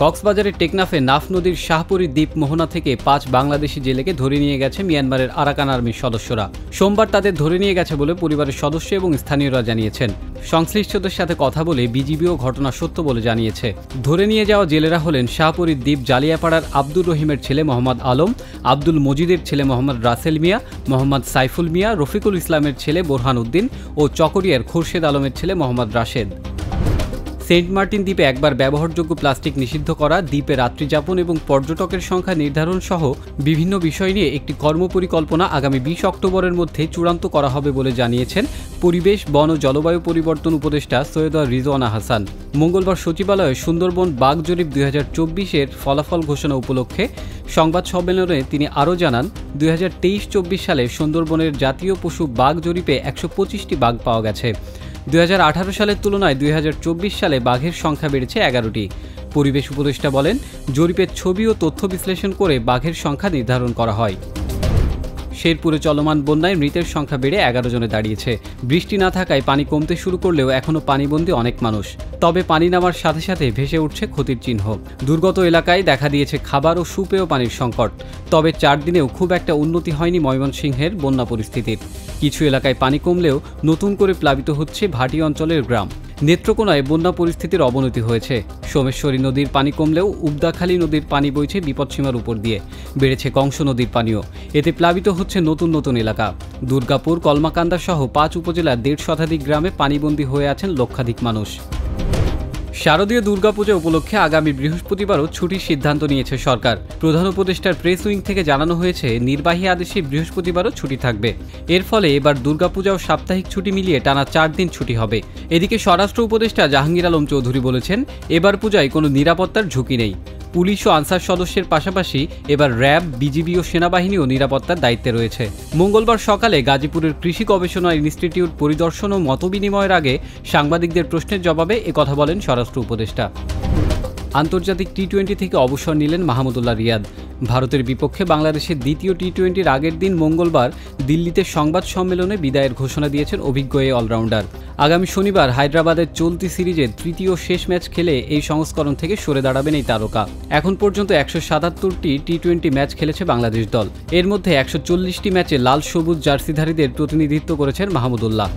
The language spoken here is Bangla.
কক্সবাজারের টেকনাফে নাফ নদীর শাহপুরী দ্বীপ মোহনা থেকে ৫ বাংলাদেশি জেলেকে ধরে নিয়ে গেছে মিয়ানমারের আরাকান আর্মির সদস্যরা। সোমবার তাদের ধরে নিয়ে গেছে বলে পরিবারের সদস্য এবং স্থানীয়রা জানিয়েছেন। সংশ্লিষ্টদের সাথে কথা বলে বিজিবিও ঘটনা সত্য বলে জানিয়েছে। ধরে নিয়ে যাওয়া জেলেরা হলেন শাহপুরী দ্বীপ জালিয়াপাড়ার আব্দুর রহিমের ছেলে মোহাম্মদ আলম, আব্দুল মজিদের ছেলে মোহাম্মদ রাসেল মিয়া, মোহাম্মদ সাইফুল মিয়া, রফিকুল ইসলামের ছেলে বোরহান উদ্দিন ও চকরিয়ার খোরশেদ আলমের ছেলে মোহাম্মদ রাশেদ। সেন্ট মার্টিন দ্বীপে একবার ব্যবহারযোগ্য প্লাস্টিক নিষিদ্ধ করা, দ্বীপে রাত্রিযাপন এবং পর্যটকের সংখ্যা নির্ধারণ সহ বিভিন্ন বিষয় নিয়ে একটি কর্মপরিকল্পনা আগামী ২০ অক্টোবরের মধ্যে চূড়ান্ত করা হবে বলে জানিয়েছেন পরিবেশ, বন ও জলবায়ু পরিবর্তন উপদেষ্টা সৈয়দা রিজওয়ানা হাসান। মঙ্গলবার সচিবালয়ে সুন্দরবন বাঘ জরিপ ২০২৪-এর ফলাফল ঘোষণা উপলক্ষে সংবাদ সম্মেলনে তিনি আরও জানান, ২০২৩-২৪ সালে সুন্দরবনের জাতীয় পশু বাঘ জরিপে ১২৫টি বাঘ পাওয়া গেছে। ২০১৮ সালের তুলনায় ২০২৪ সালে বাঘের সংখ্যা বেড়েছে ১১টি। পরিবেশ উপদেষ্টা বলেন, জরিপের ছবি ও তথ্য বিশ্লেষণ করে বাঘের সংখ্যা নির্ধারণ করা হয়। শেরপুরে চলমান বন্যায় মৃতের সংখ্যা বেড়ে ১১ জনে দাঁড়িয়েছে। বৃষ্টি না থাকায় পানি কমতে শুরু করলেও এখনও পানিবন্দী অনেক মানুষ। তবে পানি নামার সাথে সাথে ভেসে উঠছে ক্ষতির চিহ্ন। দুর্গত এলাকায় দেখা দিয়েছে খাবার ও সুপেয় পানির সংকট। তবে ৪ দিনেও খুব একটা উন্নতি হয়নি ময়মনসিংহের বন্যা পরিস্থিতির। কিছু এলাকায় পানি কমলেও নতুন করে প্লাবিত হচ্ছে ভাটি অঞ্চলের গ্রাম। নেত্রকোনায় বন্যা পরিস্থিতির অবনতি হয়েছে। সোমেশ্বরী নদীর পানি কমলেও উবদাখালী নদীর পানি বইছে বিপদসীমার উপর দিয়ে। বেড়েছে কংস নদীর পানিও। এতে প্লাবিত হচ্ছে নতুন নতুন এলাকা। দুর্গাপুর, কলমাকান্দা সহ ৫ উপজেলার ১৫০ শতাধিক গ্রামে পানিবন্দী হয়ে আছেন লক্ষাধিক মানুষ। শারদীয় দুর্গাপূজা উপলক্ষে আগামী বৃহস্পতিবারও ছুটির সিদ্ধান্ত নিয়েছে সরকার। প্রধান উপদেষ্টার প্রেস উইং থেকে জানানো হয়েছে, নির্বাহী আদেশে বৃহস্পতিবারও ছুটি থাকবে। এর ফলে এবার দুর্গাপূজা ও সাপ্তাহিক ছুটি মিলিয়ে টানা ৪ দিন ছুটি হবে। এদিকে স্বরাষ্ট্র উপদেষ্টা জাহাঙ্গীর আলম চৌধুরী বলেছেন, এবার পূজায় কোনো নিরাপত্তার ঝুঁকি নেই। পুলিশ ও আনসার সদস্যের পাশাপাশি এবার র্যাব, বিজিবি ও সেনাবাহিনীও নিরাপত্তার দায়িত্বে রয়েছে। মঙ্গলবার সকালে গাজীপুরের কৃষি গবেষণা ইনস্টিটিউট পরিদর্শন ও মতবিনিময়ের আগে সাংবাদিকদের প্রশ্নের জবাবে একথা বলেন স্বরাষ্ট্র উপদেষ্টা। আন্তর্জাতিক টি-20 থেকে অবসর নিলেন মাহমুদুল্লাহ রিয়াদ। ভারতের বিপক্ষে বাংলাদেশের দ্বিতীয় টি-20-র আগের দিন মঙ্গলবার দিল্লিতে সংবাদ সম্মেলনে বিদায়ের ঘোষণা দিয়েছেন অভিজ্ঞ এই অলরাউন্ডার। আগামী শনিবার হায়দ্রাবাদের চলতি সিরিজের তৃতীয় শেষ ম্যাচ খেলে এই সংস্করণ থেকে সরে দাঁড়াবেন এই তারকা। এখন পর্যন্ত ১৭৭টি টি-20 ম্যাচ খেলেছে বাংলাদেশ দল। এর মধ্যে ১৪০টি ম্যাচে লাল সবুজ জার্সিধারীদের প্রতিনিধিত্ব করেছেন মাহমুদুল্লাহ।